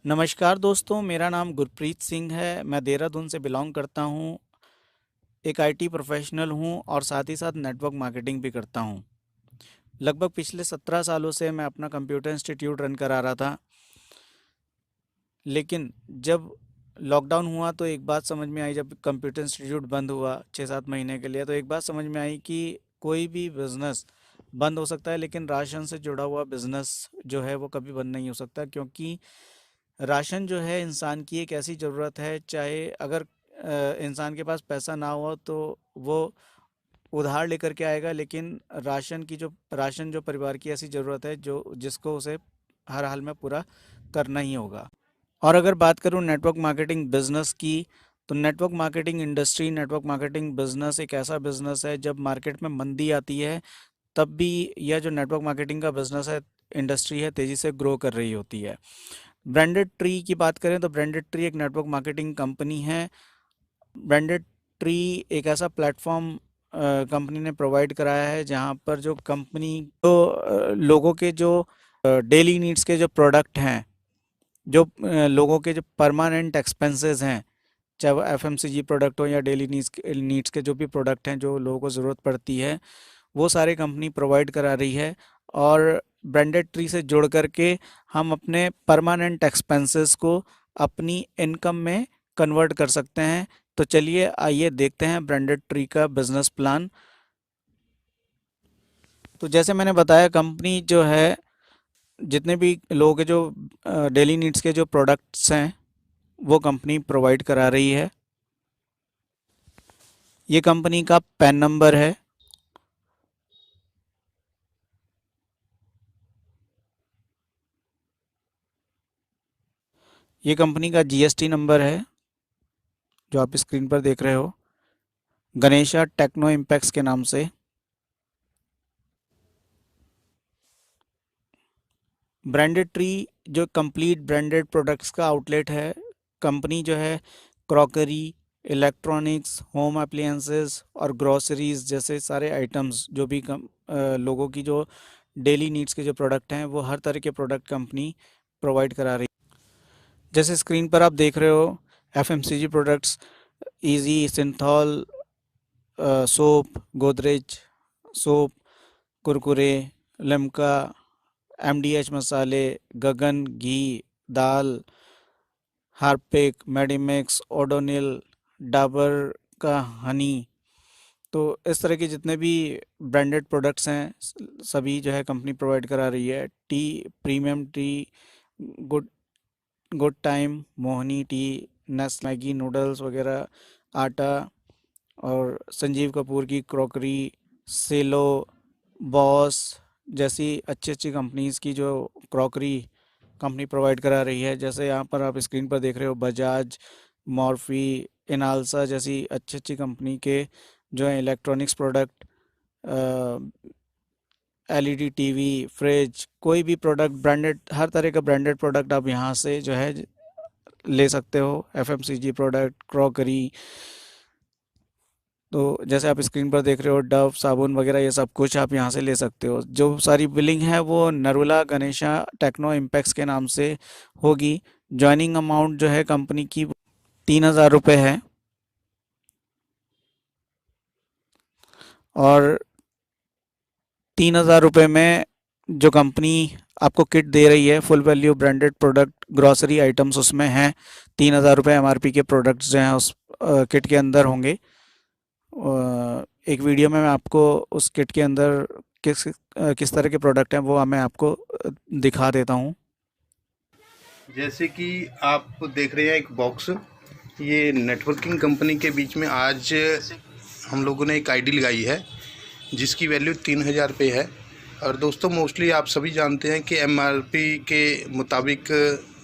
नमस्कार दोस्तों, मेरा नाम गुरप्रीत सिंह है। मैं देहरादून से बिलॉन्ग करता हूँ। एक आईटी प्रोफेशनल हूँ और साथ ही साथ नेटवर्क मार्केटिंग भी करता हूँ। लगभग पिछले 17 सालों से मैं अपना कंप्यूटर इंस्टीट्यूट रन करा रहा था। लेकिन जब लॉकडाउन हुआ तो एक बात समझ में आई, जब कंप्यूटर इंस्टीट्यूट बंद हुआ 6-7 महीने के लिए, तो एक बात समझ में आई कि कोई भी बिज़नेस बंद हो सकता है लेकिन राशन से जुड़ा हुआ बिज़नेस जो है वो कभी बंद नहीं हो सकता। क्योंकि राशन जो है इंसान की एक ऐसी ज़रूरत है, चाहे अगर इंसान के पास पैसा ना हो तो वो उधार लेकर के आएगा, लेकिन राशन जो परिवार की ऐसी ज़रूरत है जो जिसको उसे हर हाल में पूरा करना ही होगा। और अगर बात करूं नेटवर्क मार्केटिंग बिजनेस की, तो नेटवर्क मार्केटिंग बिजनेस एक ऐसा बिजनेस है, जब मार्केट में मंदी आती है तब भी यह जो नेटवर्क मार्केटिंग का बिजनेस है, इंडस्ट्री है, तेज़ी से ग्रो कर रही होती है। ब्रांडेड ट्री की बात करें तो ब्रांडेड ट्री एक नेटवर्क मार्केटिंग कंपनी है। ब्रांडेड ट्री एक ऐसा प्लेटफॉर्म कंपनी ने प्रोवाइड कराया है जहां पर जो कंपनी जो लोगों के जो डेली नीड्स के जो प्रोडक्ट हैं, जो लोगों के जो परमानेंट एक्सपेंसेस हैं, चाहे वो एफएमसीजी प्रोडक्ट हो या डेली नीड्स के जो भी प्रोडक्ट हैं जो लोगों को ज़रूरत पड़ती है, वो सारे कंपनी प्रोवाइड करा रही है। और ब्रांडेड ट्री से जुड़ करके हम अपने परमानेंट एक्सपेंसेस को अपनी इनकम में कन्वर्ट कर सकते हैं। तो चलिए आइए देखते हैं ब्रांडेड ट्री का बिजनेस प्लान। तो जैसे मैंने बताया, कंपनी जो है जितने भी लोगों के जो डेली नीड्स के जो प्रोडक्ट्स हैं वो कंपनी प्रोवाइड करा रही है। ये कंपनी का पैन नंबर है। ये कंपनी का जीएसटी नंबर है जो आप स्क्रीन पर देख रहे हो, गणेशा टेक्नो इम्पैक्स के नाम से। ब्रांडेड ट्री जो कंप्लीट ब्रांडेड प्रोडक्ट्स का आउटलेट है। कंपनी जो है क्रॉकरी, इलेक्ट्रॉनिक्स, होम अप्लायंसेस और ग्रोसरीज जैसे सारे आइटम्स, जो भी लोगों की जो डेली नीड्स के जो प्रोडक्ट हैं, वो हर तरह के प्रोडक्ट कंपनी प्रोवाइड करा रही है। जैसे स्क्रीन पर आप देख रहे हो, एफएमसीजी प्रोडक्ट्स, इजी, Cinthol soap, Godrej soap, Kurkure, Limca, MDH मसाले, गगन घी, दाल, हार्पिक, मेडिमिक्स, ओडोनिल, डाबर का हनी। तो इस तरह के जितने भी ब्रांडेड प्रोडक्ट्स हैं सभी जो है कंपनी प्रोवाइड करा रही है। Tea, premium tea, good good time, Mohini tea, nest Maggi noodles वगैरह, आटा, और संजीव कपूर की क्रॉकरी, सेलो, बॉस जैसी अच्छी अच्छी कंपनीज़ की जो क्रॉकरी कंपनी प्रोवाइड करा रही है। जैसे यहाँ पर आप स्क्रीन पर देख रहे हो, बजाज, मॉर्फी, इनालसा जैसी अच्छी अच्छी कंपनी के जो है electronics product, LED TV, fridge, कोई भी प्रोडक्ट ब्रांडेड, हर तरह का ब्रांडेड प्रोडक्ट आप यहाँ से जो है ले सकते हो। FMCG product, crockery. तो जैसे आप स्क्रीन पर देख रहे हो, डव साबुन वगैरह, ये सब कुछ आप यहाँ से ले सकते हो। जो सारी बिलिंग है वो नरुला गणेशा टेक्नो इम्पैक्स के नाम से होगी। ज्वाइनिंग अमाउंट जो है कंपनी की 3,000 रुपये है। और 3,000 रुपये में जो कंपनी आपको किट दे रही है, full value branded product grocery items उसमें हैं। 3,000 रुपये एमआरपी के प्रोडक्ट्स जो हैं उस किट के अंदर होंगे। एक वीडियो में मैं आपको उस किट के अंदर किस तरह के प्रोडक्ट हैं वो मैं आपको दिखा देता हूँ। जैसे कि आप देख रहे हैं एक बॉक्स, ये नेटवर्किंग कंपनी के बीच में आज हम लोगों ने एक आईडी लगाई है जिसकी वैल्यू 3,000 रुपये है। और दोस्तों, मोस्टली आप सभी जानते हैं कि एमआरपी के मुताबिक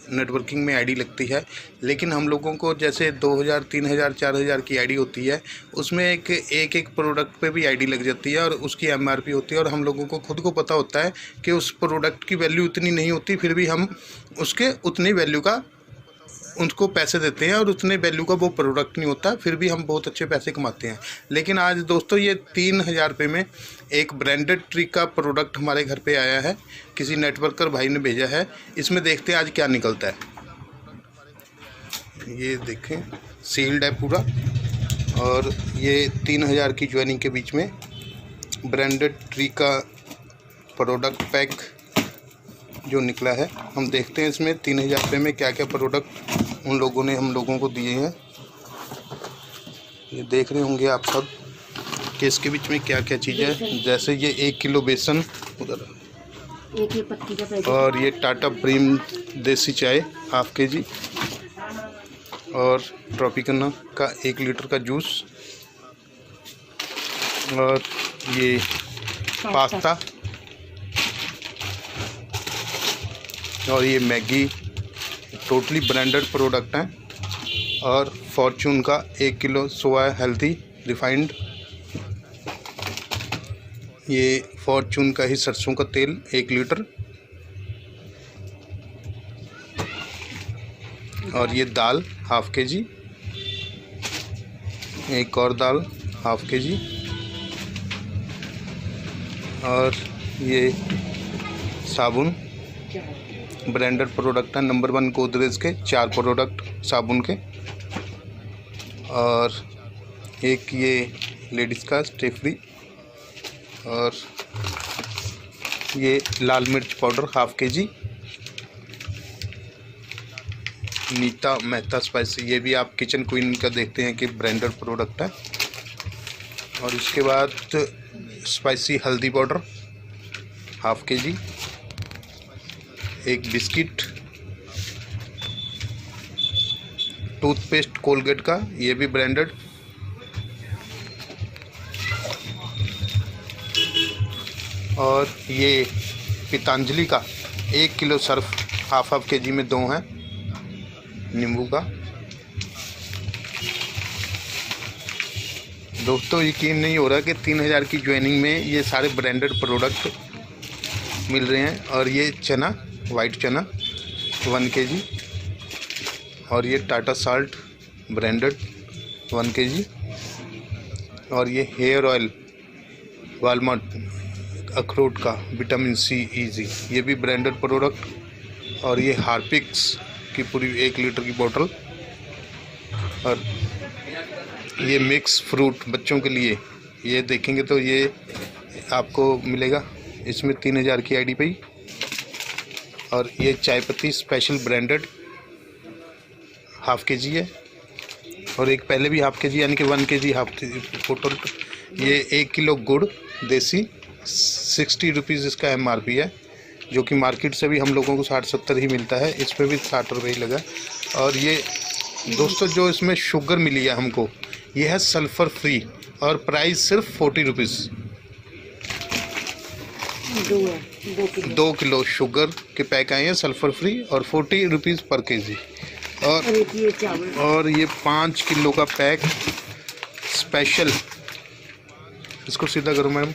नेटवर्किंग में आईडी लगती है, लेकिन हम लोगों को जैसे 2,000, 3,000, 4,000 की आईडी होती है, उसमें एक प्रोडक्ट पे भी आईडी लग जाती है और उसकी एमआरपी होती है। और हम लोगों को खुद को पता होता है कि उस प्रोडक्ट की वैल्यू उतनी नहीं होती, फिर भी हम उसके उतनी वैल्यू का उनको पैसे देते हैं और उतने वैल्यू का वो प्रोडक्ट नहीं होता, फिर भी हम बहुत अच्छे पैसे कमाते हैं। लेकिन आज दोस्तों, ये 3,000 रुपये में एक ब्रांडेड ट्री का प्रोडक्ट हमारे घर पे आया है, किसी नेटवर्कर भाई ने भेजा है। इसमें देखते हैं आज क्या निकलता है। ये देखें सील्ड है पूरा। और ये 3000 की ज्वाइनिंग के बीच में ब्रांडेड ट्री का प्रोडक्ट पैक जो निकला है। हम देखते हैं इसमें 3000 रुपये में क्या क्या प्रोडक्ट उन लोगों ने हम लोगों को दिए हैं। ये देख रहे होंगे आप सब कि इसके बीच में क्या क्या चीज़ है। जैसे ये 1 किलो बेसन उधर, एक ये पत्ती का पैकेट, और ये टाटा प्रीम देसी चाय हाफ केजी, और ट्रॉपिकना का 1 लीटर का जूस, और ये पास्ता, और ये मैगी। टोटली ब्रांडेड प्रोडक्ट हैं। और फॉर्चून का 1 किलो सोया हेल्थी रिफाइंड, ये फॉर्चून का ही सरसों का तेल 1 लीटर, और ये दाल हाफ केजी, एक और दाल हाफ केजी, और ये साबुन ब्रांडेड प्रोडक्ट है नंबर 1 गोदरेज के 4 प्रोडक्ट साबुन के, और एक ये लेडीज़ का स्टे फ्री, और ये लाल मिर्च powder half KG, Nita Mehta spicy, ये भी आप किचन क्वीन का देखते हैं कि ब्रांडेड प्रोडक्ट है। और इसके बाद स्पाइसी हल्दी पाउडर हाफ केजी, एक बिस्किट, टूथपेस्ट कोलगेट का, ये भी ब्रांडेड, और ये पतंजलि का 1 किलो सर्फ हाफ केजी में 2 हैं नींबू का। दोस्तों यकीन नहीं हो रहा कि 3000 की ज्वाइनिंग में ये सारे ब्रांडेड प्रोडक्ट मिल रहे हैं। और ये चना, वाइट चना 1 केजी, और ये टाटा साल्ट ब्रांडेड 1 केजी, और ये हेयर ऑयल वालमार्ट अखरोट का विटामिन सी इजी, ये भी ब्रांडेड प्रोडक्ट, और ये हार्पिक्स की पूरी 1 लीटर की बोतल, और ये मिक्स फ्रूट बच्चों के लिए, ये देखेंगे तो ये आपको मिलेगा इसमें 3000 की आईडी पे। और ये चाय पत्ती स्पेशल ब्रांडेड हाफ केजी है, और एक पहले भी हाफ केजी यानी कि 1 केजी हाफ बोतल। ये 1 किलो गुड़ देसी 60 रुपीज़ इसका MRP है, जो कि मार्केट से भी हम लोगों को 60-70 ही मिलता है, इस पर भी 60 रुपये ही लगा। और ये दोस्तों जो इसमें शुगर मिली है हमको, ये है सल्फ़र फ्री, और प्राइस सिर्फ 40 रुपीज़। 2 किलो शुगर के पैक आए हैं सल्फ़र फ्री, और 40 रुपीज़ पर केजी। और ये 5 किलो का पैक स्पेशल, इसको सीधा करो मैम,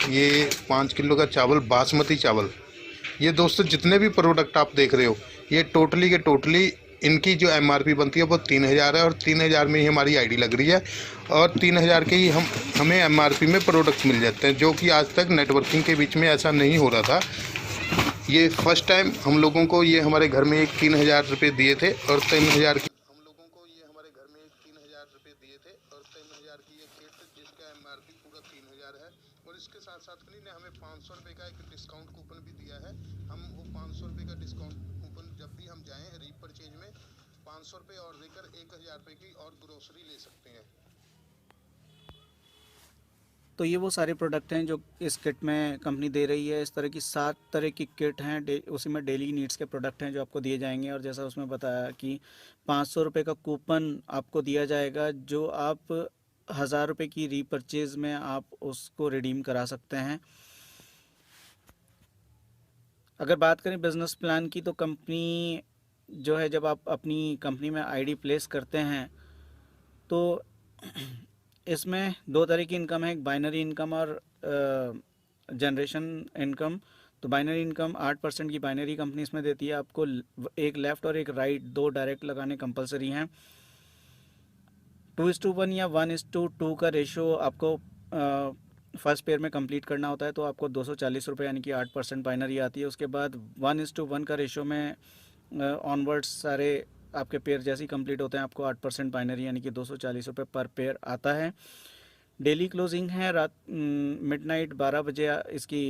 ये 5 किलो का चावल बासमती चावल। ये दोस्तों जितने भी प्रोडक्ट आप देख रहे हो, ये टोटली के टोटली इनकी जो MRP बनती है वो 3000 है, और 3000 में ही हमारी आईडी लग रही है, और 3000 के ही हमें MRP में प्रोडक्ट मिल जाते हैं, जो कि आज तक नेटवर्किंग के बीच में ऐसा नहीं हो रहा था। ये फर्स्ट टाइम हम लोगों को ये हमारे घर में एक 3000 रुपये दिए थे, और 3000 की हम लोगों को ये हमारे घर में एक 3000 रुपये दिए थे, और 3000 की ये किट जिसका MRP पूरा 3000 है। और इसके साथ साथ ने हमें 500 रुपये का एक डिस्काउंट कूपन भी दिया है। हम वो 500 रुपये का डिस्काउंट कूपन जब भी हम जाएँ रीपरचेज में 500 रुपये और देकर 1000 रुपये की और ग्रोसरी ले सकते हैं। तो ये वो सारे प्रोडक्ट हैं जो इस किट में कंपनी दे रही है। इस तरह की 7 तरह की किट हैं, उसी में डेली नीड्स के प्रोडक्ट हैं जो आपको दिए जाएंगे। और जैसा उसमें बताया कि 500 रुपये का कूपन आपको दिया जाएगा, जो आप 1000 रुपये की रीपरचेज में आप उसको रिडीम करा सकते हैं। अगर बात करें बिज़नेस प्लान की, तो कंपनी जो है, जब आप अपनी कंपनी में आईडी प्लेस करते हैं तो इसमें 2 तरह की इनकम है, एक बाइनरी इनकम और जनरेशन इनकम। तो बाइनरी इनकम 8% की बाइनरी कंपनी इसमें देती है आपको। एक लेफ़्ट और एक राइट 2 डायरेक्ट लगाने कंपलसरी हैं। 2:1 या 1:2 का रेशो आपको फर्स्ट पेयर में कंप्लीट करना होता है, तो आपको 240 रुपये यानी कि 8% बाइनरी आती है। उसके बाद 1:1 का रेशो में ऑनवर्ड्स सारे आपके पेयर जैसे ही कंप्लीट होते हैं आपको 8% बाइनरी यानी कि 240 रुपये पर पेयर आता है। डेली क्लोजिंग है रात मिडनाइट 12 बजे इसकी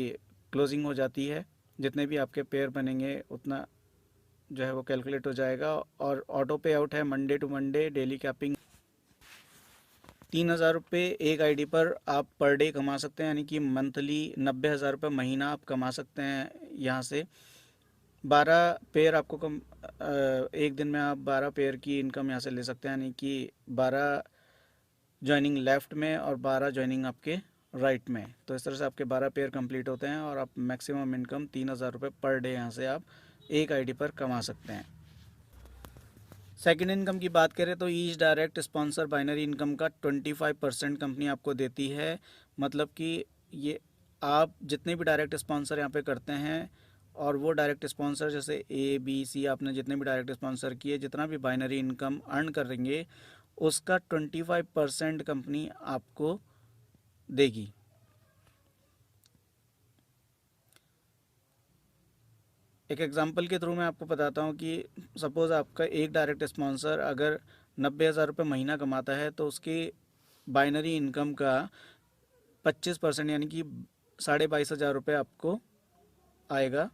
क्लोजिंग हो जाती है। जितने भी आपके पेयर बनेंगे उतना जो है वो कैलकुलेट हो जाएगा। और ऑटो पे आउट है Monday to Monday. Daily capping 3,000 रुपये एक आईडी पर आप पर डे कमा सकते हैं, यानी कि मंथली 90,000 रुपये महीना आप कमा सकते हैं यहाँ से। 12 पेयर आपको एक दिन में आप 12 पेयर की इनकम यहाँ से ले सकते हैं, यानी कि 12 ज्वाइनिंग लेफ़्ट में और 12 ज्वाइनिंग आपके राइट में। तो इस तरह से आपके 12 पेयर कंप्लीट होते हैं और आप मैक्सिमम इनकम 3,000 रुपये पर डे यहाँ से आप एक आईडी पर कमा सकते हैं। सेकेंड इनकम की बात करें तो each direct sponsor binary income का 25% कंपनी आपको देती है। मतलब कि ये आप जितने भी डायरेक्ट स्पॉन्सर यहाँ पे करते हैं और वो डायरेक्ट स्पॉन्सर जैसे ABC आपने जितने भी डायरेक्ट स्पॉन्सर किए, जितना भी बाइनरी इनकम अर्न करेंगे उसका 25% कंपनी आपको देगी। एक एग्जांपल के थ्रू मैं आपको बताता हूँ कि सपोज़ आपका एक डायरेक्ट स्पॉन्सर अगर 90,000 रुपये महीना कमाता है तो उसकी बाइनरी इनकम का 25% यानी कि 22,500 रुपये आपको आएगा।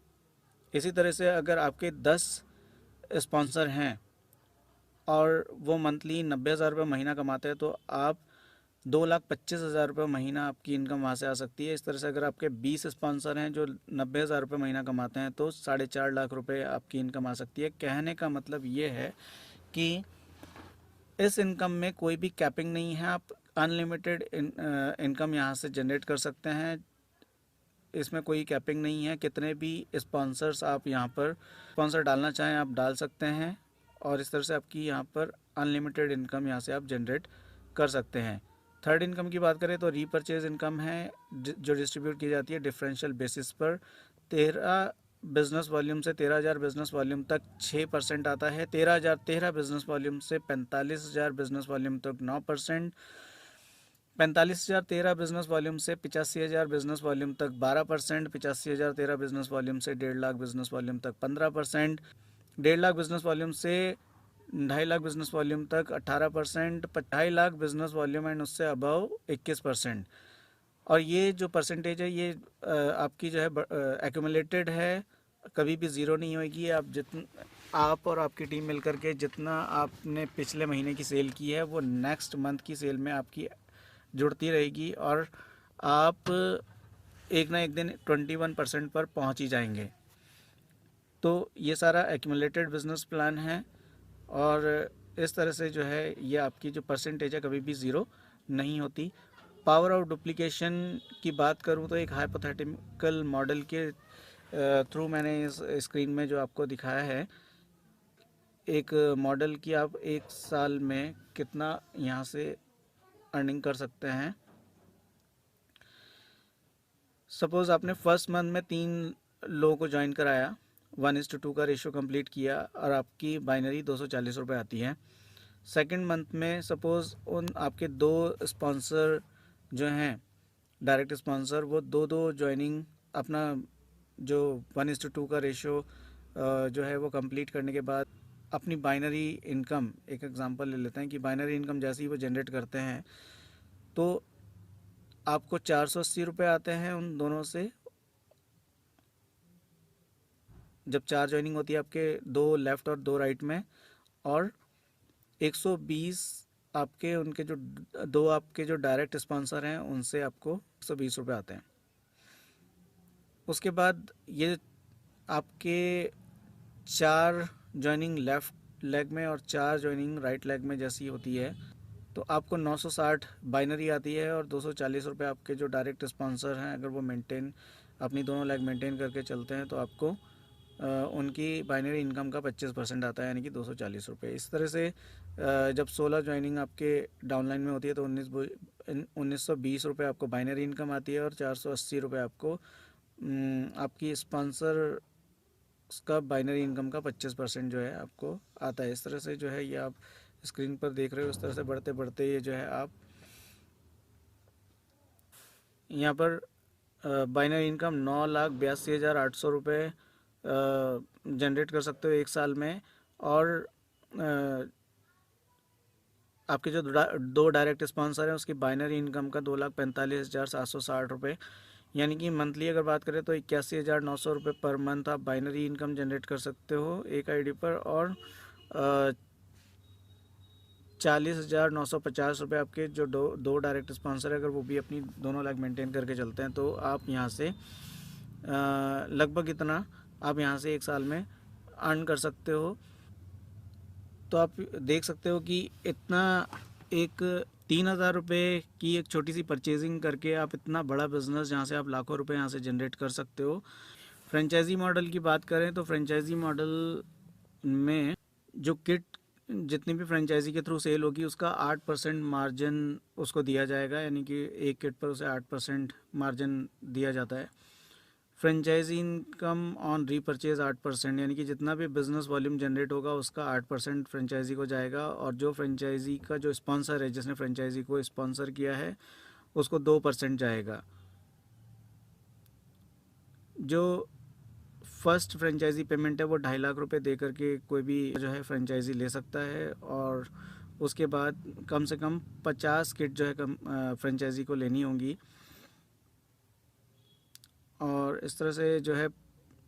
इसी तरह से अगर आपके 10 स्पॉन्सर हैं और वो मंथली 90,000 रुपये महीना कमाते हैं तो आप 2,25,000 रुपये महीना आपकी इनकम वहाँ से आ सकती है। इस तरह से अगर आपके 20 स्पॉन्सर हैं जो 90,000 रुपये महीना कमाते हैं तो 4.5 लाख रुपये आपकी इनकम आ सकती है। कहने का मतलब ये है कि इस इनकम में कोई भी कैपिंग नहीं है, आप अनलिमिटेड इनकम यहाँ से जनरेट कर सकते हैं। इसमें कोई कैपिंग नहीं है, कितने भी स्पॉन्सर्स आप यहाँ पर स्पॉन्सर डालना चाहें आप डाल सकते हैं और इस तरह से आपकी यहाँ पर अनलिमिटेड इनकम यहाँ से आप जनरेट कर सकते हैं। थर्ड इनकम की बात करें तो रीपरचेज इनकम है जो डिस्ट्रीब्यूट की जाती है डिफरेंशियल बेसिस पर। 13 बिजनेस वॉल्यूम से 13,000 बिजनेस वॉल्यूम तक 6% आता है। 13 बिजनेस वॉल्यूम से 45,000 बिजनेस वॉल्यूम तक 9%। 45,000 13 बिजनेस वॉल्यूम से 85,000 बिजनेस वॉल्यूम तक 12%। 85,000 13 बिजनेस वॉल्यूम से 1.5 लाख बिजनेस वॉल्यूम तक 15%। 1.5 लाख बिजनेस वॉल्यूम से 2.5 लाख बिजनेस वॉल्यूम तक 18%। 2.5 लाख बिजनेस वॉल्यूम एंड उससे अबव 21%। और ये जो परसेंटेज है ये आपकी जो है एक्यूमुलेटेड है, कभी भी ज़ीरो नहीं होगी। आप और आपकी टीम मिलकर के जितना आपने पिछले महीने की सेल की है वो नेक्स्ट मंथ की सेल में आपकी जुड़ती रहेगी और आप एक ना एक दिन 21% पर पहुंच ही जाएंगे। तो ये सारा एक्यूमुलेटेड बिजनेस प्लान है और इस तरह से जो है ये आपकी जो परसेंटेज है कभी भी ज़ीरो नहीं होती। पावर ऑफ डुप्लीकेशन की बात करूं तो एक हाइपोथेटिकल मॉडल के थ्रू मैंने इस स्क्रीन में जो आपको दिखाया है एक मॉडल की आप एक साल में कितना यहाँ से अर्निंग कर सकते हैं। सपोज़ आपने फर्स्ट मंथ में 3 लोगों को ज्वाइन कराया, 1:2 का रेशियो कंप्लीट किया और आपकी बाइनरी 240 रुपये आती है। सेकंड मंथ में सपोज़ उन आपके 2 स्पॉन्सर जो हैं डायरेक्ट स्पॉन्सर वो 2 ज्वाइनिंग अपना जो 1:2 का रेशियो जो है वो कंप्लीट करने के बाद अपनी बाइनरी इनकम, एक एग्जांपल ले लेते हैं कि बाइनरी इनकम जैसे ही वो जनरेट करते हैं तो आपको 480 रुपये आते हैं उन दोनों से। जब 4 ज्वाइनिंग होती है आपके 2 लेफ़्ट और 2 राइट में, और 120 आपके उनके जो 2 आपके जो डायरेक्ट स्पॉन्सर हैं उनसे आपको 120 रुपये आते हैं। उसके बाद ये आपके 4 ज्वाइनिंग लेफ़्ट लेग में और 4 ज्वाइनिंग राइट लेग में जैसी होती है तो आपको 960 बाइनरी आती है और 240 रुपये आपके जो डायरेक्ट स्पॉन्सर हैं अगर वो मेंटेन अपनी दोनों लेग मेंटेन करके चलते हैं तो आपको उनकी बाइनरी इनकम का 25% आता है यानी कि 240 रुपये। इस तरह से जब 16 ज्वाइनिंग आपके डाउनलाइन में होती है तो 1920 रुपये आपको बाइनरी इनकम आती है और 480 रुपये आपको आपकी स्पॉन्सर का बाइनरी इनकम का 25% जो है आपको आता है। इस तरह से जो है ये आप स्क्रीन पर देख रहे हो, इस तरह से बढ़ते बढ़ते ये जो है आप यहाँ पर बाइनरी इनकम 9,82,800 रुपये जनरेट कर सकते हो एक साल में। और आपके जो दो डायरेक्ट स्पॉन्सर हैं उसकी बाइनरी इनकम का 2,45,760 रुपये, यानी कि मंथली अगर बात करें तो 81,900 रुपये पर मंथ आप बाइनरी इनकम जनरेट कर सकते हो एक आईडी पर। और 40,950 रुपये आपके जो दो डायरेक्ट स्पॉन्सर है, अगर वो भी अपनी दोनों लाइक मेंटेन करके चलते हैं तो आप यहाँ से लगभग इतना आप यहाँ से एक साल में अर्न कर सकते हो। तो आप देख सकते हो कि इतना एक 3,000 रुपये की एक छोटी सी परचेजिंग करके आप इतना बड़ा बिजनेस जहाँ से आप लाखों रुपए यहाँ से जनरेट कर सकते हो। फ्रेंचाइजी मॉडल की बात करें तो फ्रेंचाइजी मॉडल में जो किट जितनी भी फ्रेंचाइजी के थ्रू सेल होगी उसका 8% मार्जिन उसको दिया जाएगा, यानी कि एक किट पर उसे 8% मार्जिन दिया जाता है। फ्रेंचाइजी इनकम ऑन रीपरचेज 8%, यानी कि जितना भी बिजनेस वॉल्यूम जनरेट होगा उसका 8% फ्रेंचाइजी को जाएगा। और जो फ्रेंचाइजी का जो स्पॉन्सर है, जिसने फ्रेंचाइजी को स्पॉन्सर किया है, उसको 2% जाएगा। जो फर्स्ट फ्रेंचाइजी पेमेंट है वो 2.5 लाख रुपए दे करके कोई भी जो है फ्रेंचाइजी ले सकता है, और उसके बाद कम से कम 50 किट जो है फ्रेंचाइजी को लेनी होंगी। और इस तरह से जो है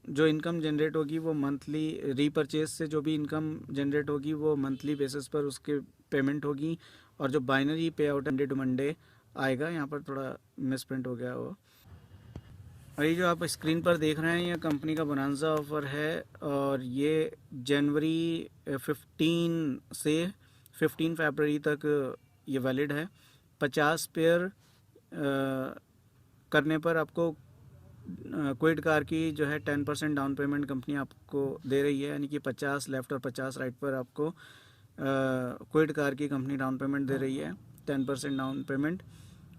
जो इनकम जनरेट होगी वो मंथली, रीपरचेज से जो भी इनकम जनरेट होगी वो मंथली बेसिस पर उसके पेमेंट होगी। और जो बाइनरी पे आउट मंडे टू मंडे आएगा, यहाँ पर थोड़ा मिसप्रिंट हो गया वो। और ये जो आप स्क्रीन पर देख रहे हैं ये कंपनी का बोनांजा ऑफ़र है, और ये जनवरी 15 से 15 फरवरी तक ये वैलिड है। 50 पेयर करने पर आपको क्विड कार की जो है 10% डाउन पेमेंट कंपनी आपको दे रही है, यानी कि 50 लेफ़्ट और 50 राइट पर आपको क्विड कार की कंपनी डाउन पेमेंट दे रही है 10% डाउन पेमेंट।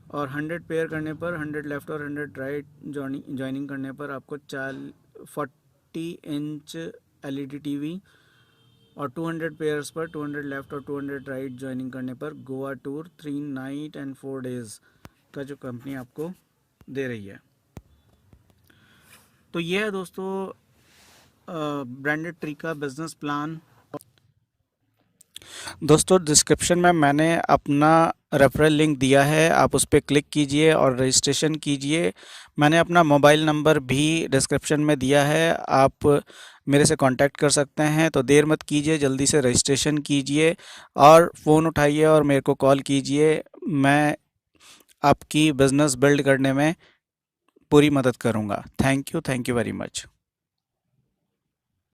और 100 पेयर करने पर 100 लेफ़्ट और 100 राइट ज्वाइनिंग करने पर आपको 40 इंच LED TV, और 200 पेयर्स पर 200 लेफ़्ट और 200 राइट ज्वाइनिंग करने पर Goa tour 3 night and 4 days का जो कंपनी आपको दे रही है। तो ये है दोस्तों ब्रांडेड ट्री का बिजनेस प्लान। दोस्तों डिस्क्रिप्शन में मैंने अपना रेफरल लिंक दिया है, आप उस पर क्लिक कीजिए और रजिस्ट्रेशन कीजिए। मैंने अपना मोबाइल नंबर भी डिस्क्रिप्शन में दिया है, आप मेरे से कांटेक्ट कर सकते हैं। तो देर मत कीजिए, जल्दी से रजिस्ट्रेशन कीजिए और फ़ोन उठाइए और मेरे को कॉल कीजिए। मैं आपकी बिज़नेस बिल्ड करने में पूरी मदद करूँगा। Thank you very much.